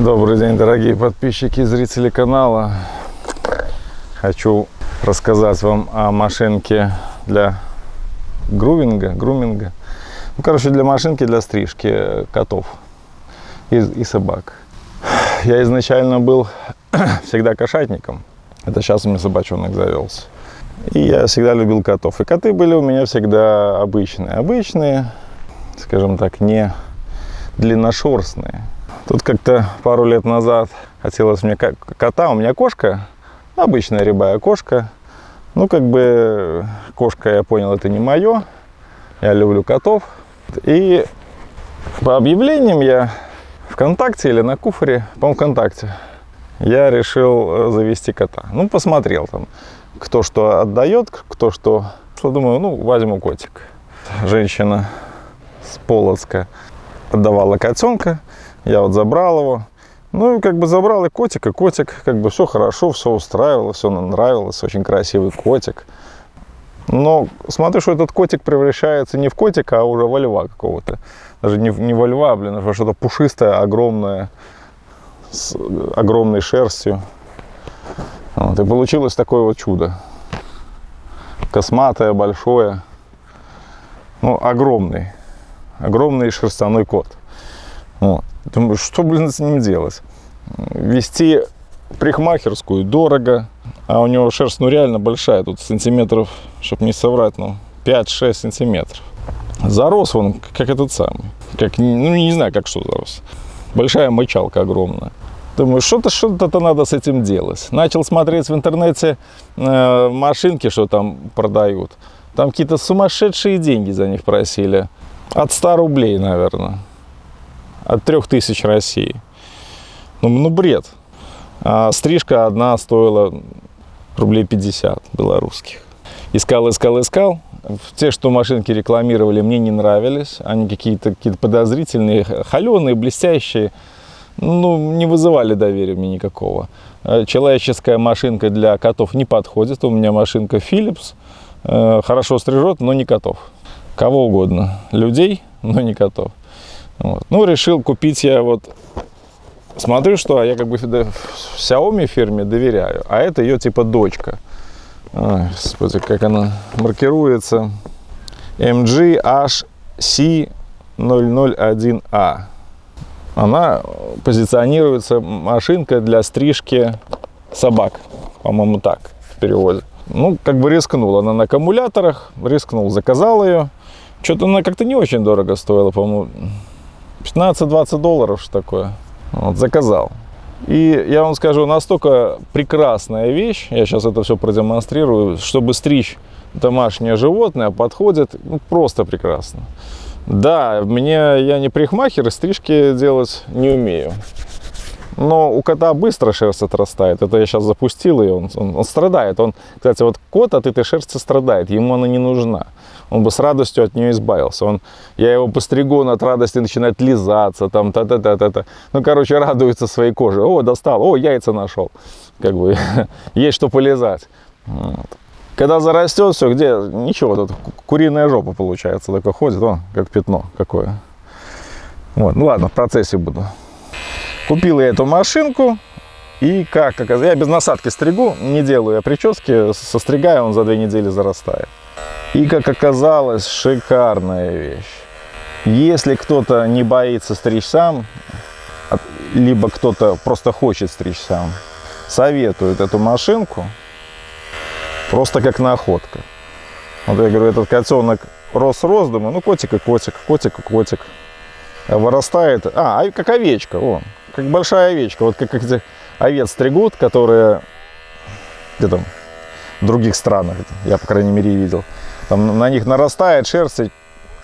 Добрый день, дорогие подписчики и зрители канала. Хочу рассказать вам о машинке для груминга. Ну, короче, для машинки для стрижки котов и собак. Я изначально был всегда кошатником. Это сейчас у меня собачонок завелся. И я всегда любил котов. И коты были у меня всегда обычные, скажем так, не длинношерстные. Тут как-то пару лет назад хотелось мне кота. У меня кошка, обычная рябая кошка. Ну, как бы кошка, я понял, это не мое. Я люблю котов. И по объявлениям я ВКонтакте или на Куфоре, по-моему, ВКонтакте, я решил завести кота. Ну, посмотрел там, кто что отдает, кто что. Думаю, ну, возьму котик. Женщина с Полоцка отдавала котенка. Я вот забрал его. Ну, и как бы забрал и котик, как бы все хорошо, все устраивало, все нравилось. Очень красивый котик. Но смотрю, что этот котик превращается не в котика, а уже во льва какого-то. Даже не во льва, а что-то пушистое, огромное, с огромной шерстью. Вот, и получилось такое вот чудо. Косматое, большое. Ну, огромный шерстяной кот. Вот. Думаю, что, блин, с ним делать? Вести парикмахерскую дорого, а у него шерсть, ну, реально большая, тут сантиметров, чтобы не соврать, ну, 5-6 сантиметров. Зарос он, как этот самый, ну, не знаю, как что зарос. Большая мочалка огромная. Думаю, что-то надо с этим делать. Начал смотреть в интернете машинки, что там продают. Там какие-то сумасшедшие деньги за них просили. От 100 рублей, наверное. От 3000 России. Ну, бред. А стрижка одна стоила рублей 50 белорусских. Искал. Те, что машинки рекламировали, мне не нравились. Они какие-то подозрительные, холеные, блестящие. Ну, не вызывали доверия мне никакого. Человеческая машинка для котов не подходит. У меня машинка Philips. Хорошо стрижет, но не котов. Кого угодно. Людей, но не котов. Вот. Ну, решил купить я вот, смотрю, что я как бы Xiaomi фирме доверяю, а это ее типа дочка. Ой, господи, как она маркируется. MGHC001A. Она позиционируется машинка для стрижки собак, по-моему, так в переводе. Ну, как бы рискнул, она на аккумуляторах, заказал ее. Что-то она как-то не очень дорого стоила, по-моему, 15-20 долларов, что такое. Вот, заказал. И я вам скажу, настолько прекрасная вещь, я сейчас это все продемонстрирую, чтобы стричь домашнее животное, подходит, ну, просто прекрасно. Да, я не парикмахер, и стрижки делать не умею. Но у кота быстро шерсть отрастает. Это я сейчас запустил ее, он страдает. Кстати, вот кот от этой шерсти страдает, ему она не нужна. Он бы с радостью от нее избавился. Я его постригу, он от радости начинает лизаться, там, та-та-та-та-та. Ну, короче, радуется своей коже. О, достал, о, яйца нашел. Как бы, есть что полизать. Вот. Когда зарастет все, где, ничего, тут куриная жопа получается, такое ходит, как пятно какое. Вот, ну ладно, в процессе буду. Купил я эту машинку, и как оказалось, я без насадки стригу, не делаю я прически, состригаю, он за 2 недели зарастает. И, как оказалось, шикарная вещь. Если кто-то не боится стричь сам, либо кто-то просто хочет стричь сам, советуют эту машинку просто как находка. Вот я говорю, этот котенок рос, думаю, ну котик и котик. Вырастает, как овечка, как большая овечка. Вот как эти овец стригут, которые где-то в других странах, я, по крайней мере, видел. Там на них нарастает шерсть,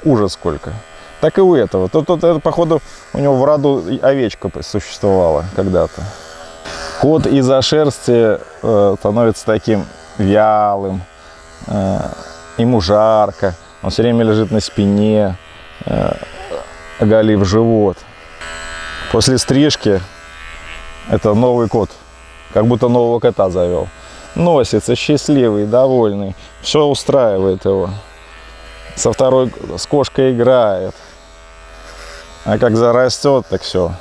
ужас сколько. Так и у этого. Тут это, походу, у него в роду овечка существовала когда-то. Кот из-за шерсти становится таким вялым, ему жарко, он все время лежит на спине, оголив живот. После стрижки это новый кот, как будто нового кота завел. Носится счастливый, довольный, все устраивает его. С кошкой играет. А как зарастет, так все.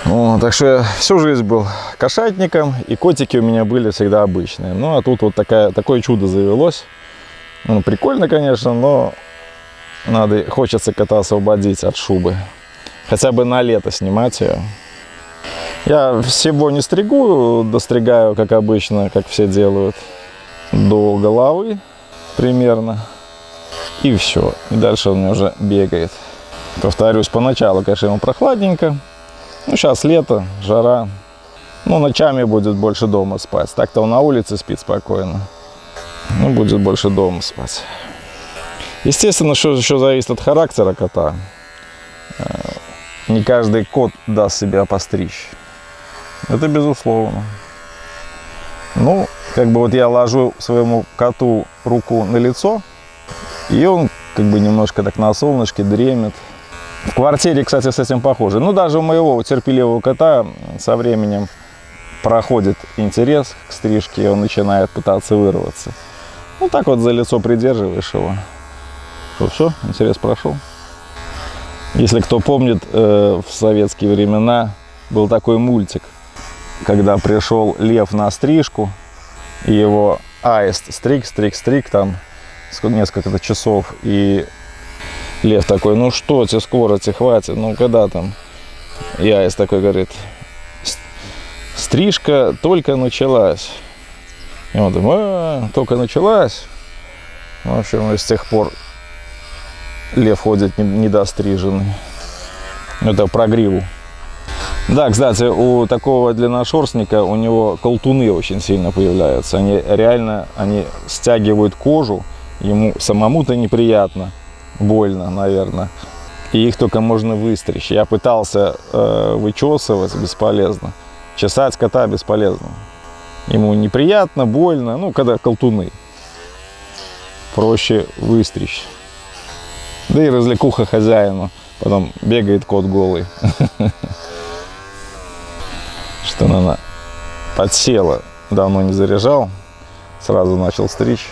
Так что я всю жизнь был кошатником, и котики у меня были всегда обычные. Ну, а тут вот такое чудо завелось. Ну, прикольно, конечно, но хочется кота освободить от шубы. Хотя бы на лето снимать ее. Я всего не стригу, достригаю, как обычно, как все делают, до головы примерно. И все. И дальше он у меня уже бегает. Повторюсь, поначалу, конечно, ему прохладненько. Ну, сейчас лето, жара. Ну, ночами будет больше дома спать. Так-то он на улице спит спокойно. Ну, будет больше дома спать. Естественно, что еще зависит от характера кота. Не каждый кот даст себя постричь. Это безусловно. Ну, как бы вот я ложу своему коту руку на лицо, и он как бы немножко так на солнышке дремет. В квартире, кстати, с этим похоже. Ну, даже у моего терпеливого кота со временем проходит интерес к стрижке, и он начинает пытаться вырваться. Ну, так вот за лицо придерживаешь его. Все, интерес прошел. Если кто помнит, в советские времена был такой мультик, когда пришел лев на стрижку, и его аист стриг, там несколько часов, и лев такой: ну что, тебе скоро, тебе хватит, ну когда там? И аист такой говорит: стрижка только началась. И он думает: только началась. В общем, с тех пор лев ходит недостриженный. Это про гриву. Да, кстати, у такого длинношерстника у него колтуны очень сильно появляются. Они стягивают кожу, ему самому-то неприятно, больно, наверное. И их только можно выстричь. Я пытался вычесывать, бесполезно. Чесать кота бесполезно. Ему неприятно, больно, ну, когда колтуны. Проще выстричь. Да и развлекуха хозяину. Потом бегает кот голый. Что она подсела. Давно не заряжал. Сразу начал стричь.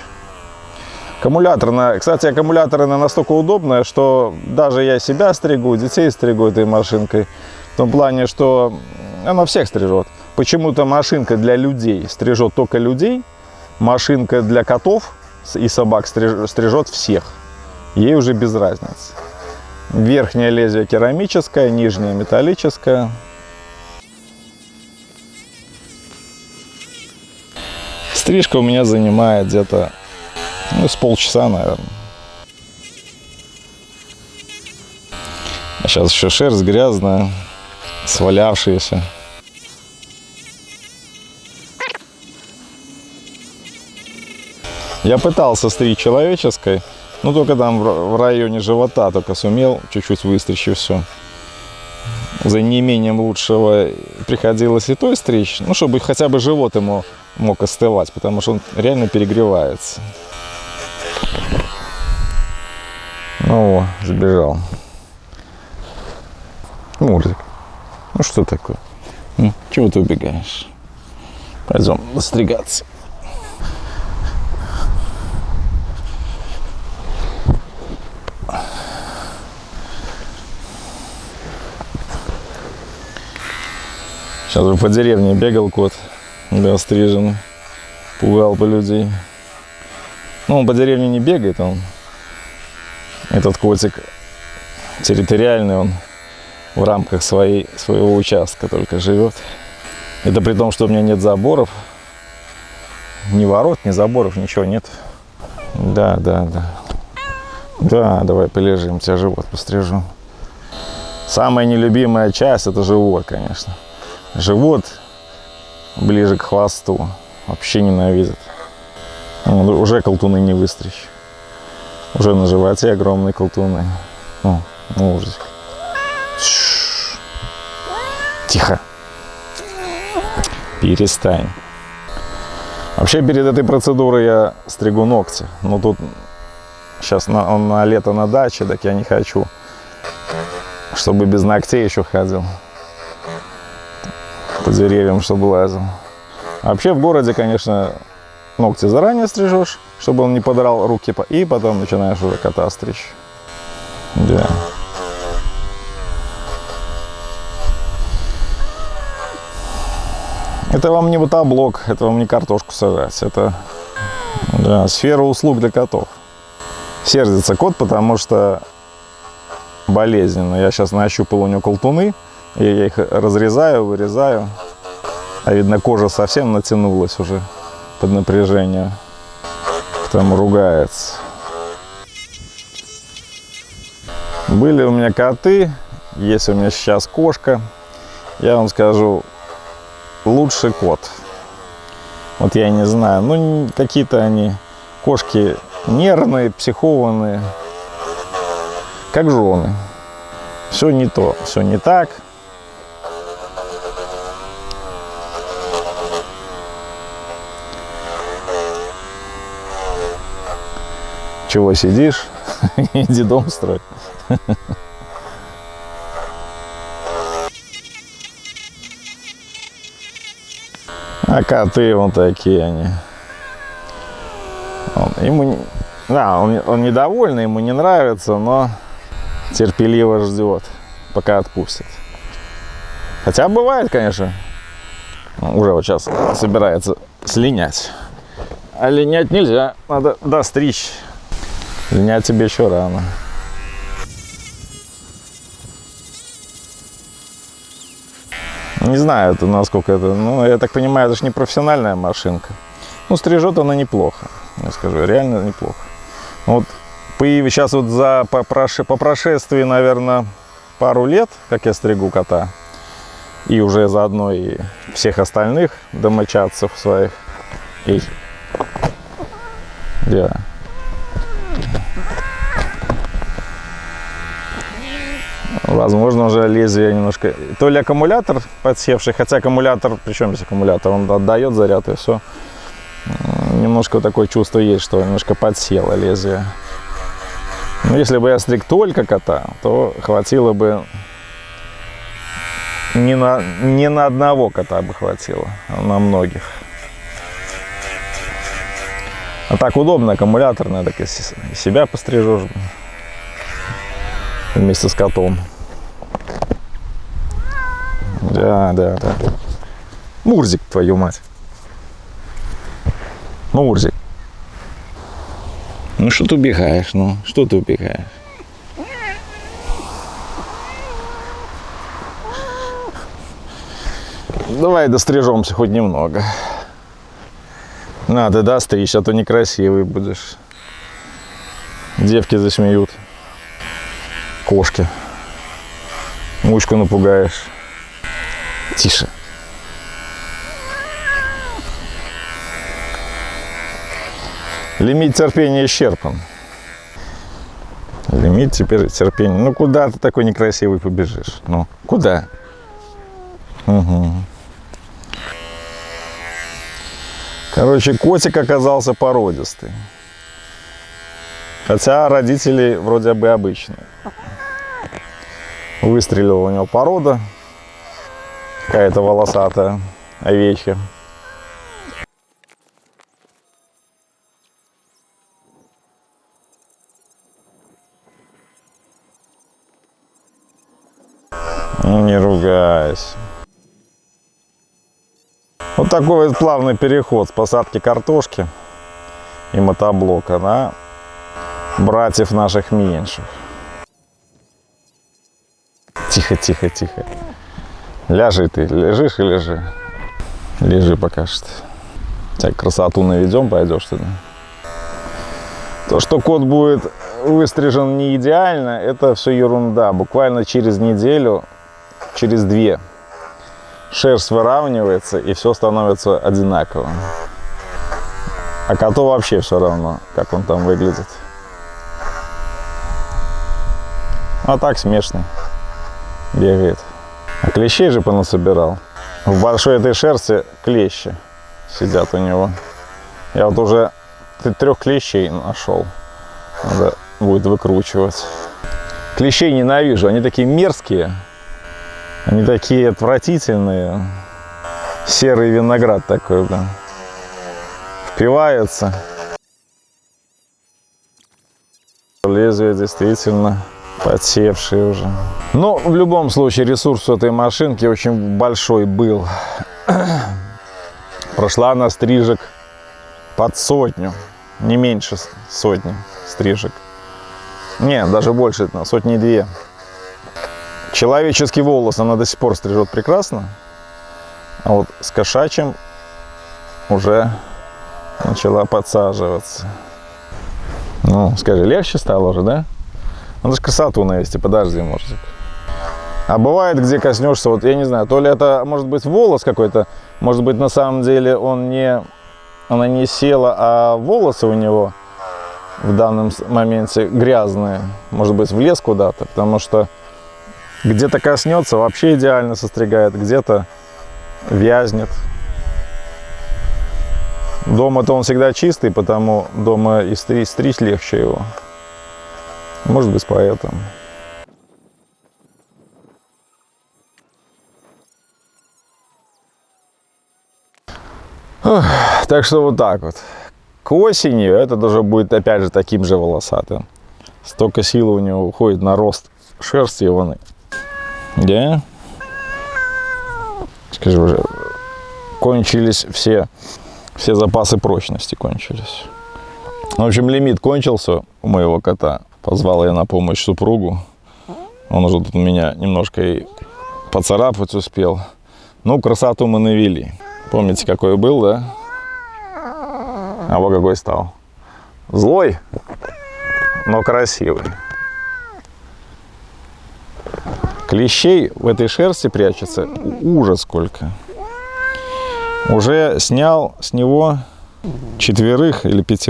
Кстати, аккумуляторная настолько удобная, что даже я себя стригу, детей стригу этой машинкой. В том плане, что она всех стрижет. Почему-то машинка для людей стрижет только людей. Машинка для котов и собак стрижет всех. Ей уже без разницы. Верхнее лезвие керамическое, нижнее металлическое. Стрижка у меня занимает где-то с полчаса, наверное. А сейчас еще шерсть грязная, свалявшаяся. Я пытался стричь человеческой, но только там в районе живота только сумел чуть-чуть выстричь, и все. За неимением лучшего приходилось и той стричь, ну, чтобы хотя бы живот ему мог остывать, потому что он реально перегревается. Ну, сбежал. Мурзик, ну что такое? Чего ты убегаешь? Пойдем стригаться. Сейчас бы по деревне бегал кот, остриженный, пугал бы людей. Ну, он по деревне не бегает, этот котик территориальный, он в рамках своего участка только живет. Это при том, что у меня нет заборов, ни ворот, ни заборов, ничего нет. Да, давай полежим, тебя живот пострижу. Самая нелюбимая часть — это живот, конечно. Живот ближе к хвосту вообще ненавидит. Уже колтуны не выстричь. Уже на животе огромные колтуны. Ужас. Тихо. Перестань. Вообще перед этой процедурой я стригу ногти. Но тут сейчас на лето на даче, так я не хочу, чтобы без ногтей еще ходил. По деревьям, чтобы лазил. А вообще в городе, конечно, ногти заранее стрижешь, чтобы он не подрал руки, и потом начинаешь уже кота стричь. Да. Это вам не мотоблок, это вам не картошку сажать. Это да, сфера услуг для котов. Сердится кот, потому что болезненно. Я сейчас нащупал у него колтуны, и я их разрезаю, вырезаю. А видно, кожа совсем натянулась уже под напряжение. Там ругается. Были у меня коты, есть у меня сейчас кошка. Я вам скажу, лучший кот. Вот я не знаю, ну какие-то они кошки нервные, психованные, как жены. Все не то, все не так. Чего сидишь? Иди дом строй. А коты вон такие они. Он недовольный, ему не нравится, но терпеливо ждет, пока отпустят. Хотя бывает, конечно. Уже вот сейчас собирается слинять. А линять нельзя, надо достричь. Линять тебе еще рано. Не знаю, это насколько это... Ну, я так понимаю, это же не профессиональная машинка. Ну, стрижет она неплохо, я скажу, реально неплохо. Вот сейчас вот по прошествии, наверное, пару лет, как я стригу кота, и уже заодно и всех остальных домочадцев своих. Да. Возможно, уже лезвие немножко... То ли аккумулятор подсевший, хотя аккумулятор... Причем здесь аккумулятор? Он отдает заряд и все. Немножко такое чувство есть, что немножко подсело лезвие. Но если бы я стриг только кота, то хватило бы... Не на одного кота бы хватило, а на многих. А так удобно, аккумулятор, надо и себя пострижешь вместе с котом. Да. Мурзик, твою мать. Мурзик. Ну что ты убегаешь, ну? Что ты убегаешь? Давай дострижемся хоть немного. Надо достричь, а то некрасивый будешь. Девки засмеют. Кошки. Мучку напугаешь. Тише. Лимит терпения исчерпан. Лимит теперь терпения. Ну куда ты такой некрасивый побежишь? Ну куда? Угу. Короче, котик оказался породистый. Хотя родители вроде бы обычные. Выстрелила у него порода. Какая-то волосатая овечка. Ну, не ругайся. Вот такой вот плавный переход с посадки картошки и мотоблока на братьев наших меньших. Тихо. Ляжи ты, лежишь и лежи. Лежи пока что. Так, красоту наведем, пойдешь туда. То, что кот будет выстрижен не идеально, это все ерунда. Буквально через неделю, через 2, шерсть выравнивается и все становится одинаковым. А коту вообще все равно, как он там выглядит. А так смешный. Бегает. А клещей же понасобирал. В большой этой шерсти клещи сидят у него. Я вот уже 3 клещей нашел. Надо будет выкручивать. Клещей ненавижу. Они такие мерзкие. Они такие отвратительные. Серый виноград такой, блин. Впивается. Лезвие действительно подсевшие уже. Но в любом случае ресурс у этой машинки очень большой был. Прошла она стрижек под 100, не меньше 100 стрижек. Не, даже больше, 100-2. Человеческий волос она до сих пор стрижет прекрасно. А вот с кошачьим уже начала подсаживаться. Ну, скажи, легче стало уже, да? Надо же красоту навести, подожди, мужик. А бывает, где коснешься, вот я не знаю, то ли это может быть волос какой-то, может быть на самом деле она не села, а волосы у него в данном моменте грязные, может быть влез куда-то, потому что где-то коснется, вообще идеально состригает, где-то вязнет. Дома-то он всегда чистый, потому дома и стричь легче его. Может быть, поэтому. Так что вот так вот. К осени это даже будет опять же таким же волосатым. Столько силы у него уходит на рост шерсти его. Да? Скажи, уже кончились все запасы прочности кончились. В общем, лимит кончился у моего кота. Позвал я на помощь супругу. Он уже тут меня немножко и поцарапать успел. Ну, красоту мы навели. Помните, какой был, да? А вот какой стал. Злой, но красивый. Клещей в этой шерсти прячется ужас сколько. Уже снял с него 4 или 5.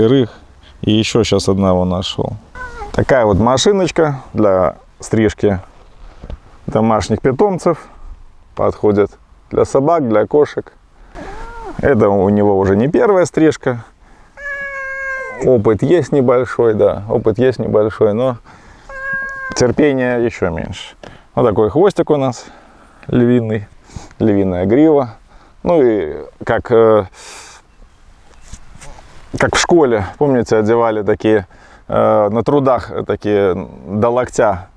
И еще сейчас одного нашел. Такая вот машиночка для стрижки домашних питомцев. Подходит для собак, для кошек. Это у него уже не первая стрижка. Опыт есть небольшой, да. Опыт есть небольшой, но терпения еще меньше. Вот такой хвостик у нас львиный. Львиная грива. Ну и как в школе, помните, одевали такие на трудах, такие до локтя,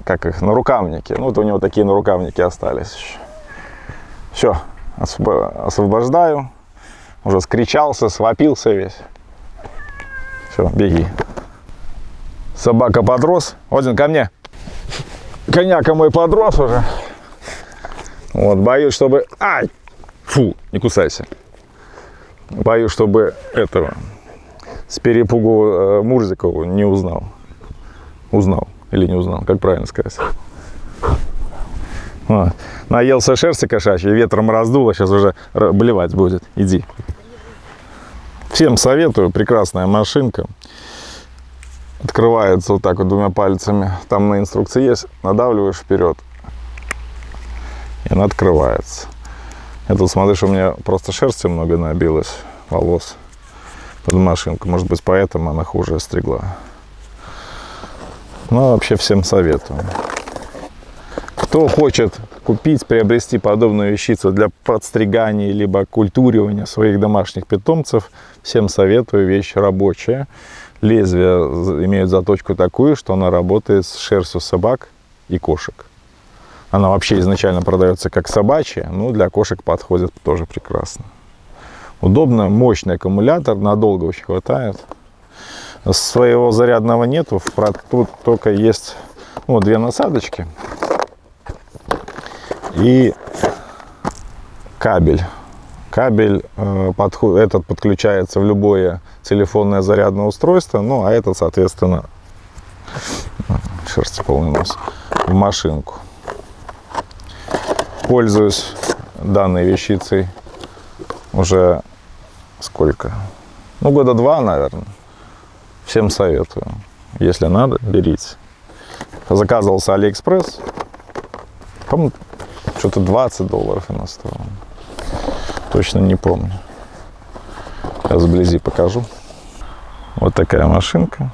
как их, нарукавники. Ну вот у него такие нарукавники остались еще. Все, освобождаю. Уже скричался, свопился весь. Все, беги. Собака подрос. Один ко мне. Коняка мой подрос уже. Вот, боюсь, чтобы... Ай! Фу, не кусайся. Боюсь, чтобы этого с перепугу Мурзикову не узнал. Узнал или не узнал, как правильно сказать. Вот. Наелся шерсти кошачьей, ветром раздуло, сейчас уже блевать будет. Иди. Всем советую, прекрасная машинка. Открывается вот так вот 2 пальцами. Там на инструкции есть, надавливаешь вперед. И она открывается. Я тут смотрю, что у меня просто шерсти много набилось, волос под машинку. Может быть, поэтому она хуже стригла. Но вообще всем советую. Кто хочет купить, приобрести подобную вещицу для подстригания либо культуривания своих домашних питомцев, всем советую. Вещь рабочая. Лезвие имеет заточку такую, что она работает с шерстью собак и кошек. Она вообще изначально продается как собачья, но для кошек подходит тоже прекрасно. Удобно, мощный аккумулятор, надолго очень хватает. Своего зарядного нету, тут только есть 2 насадочки и кабель. Кабель этот подключается в любое телефонное зарядное устройство, ну а этот, соответственно, шерсти полный нос, в машинку. Пользуюсь данной вещицей уже сколько? Ну, года 2, наверное. Всем советую. Если надо, берите. Заказывал с Алиэкспресс. По-моему, что-то $20 она стоила. Точно не помню. Сейчас вблизи покажу. Вот такая машинка.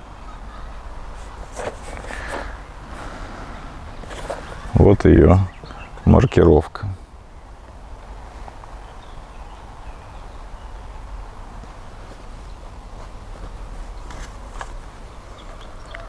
Вот ее маркировка.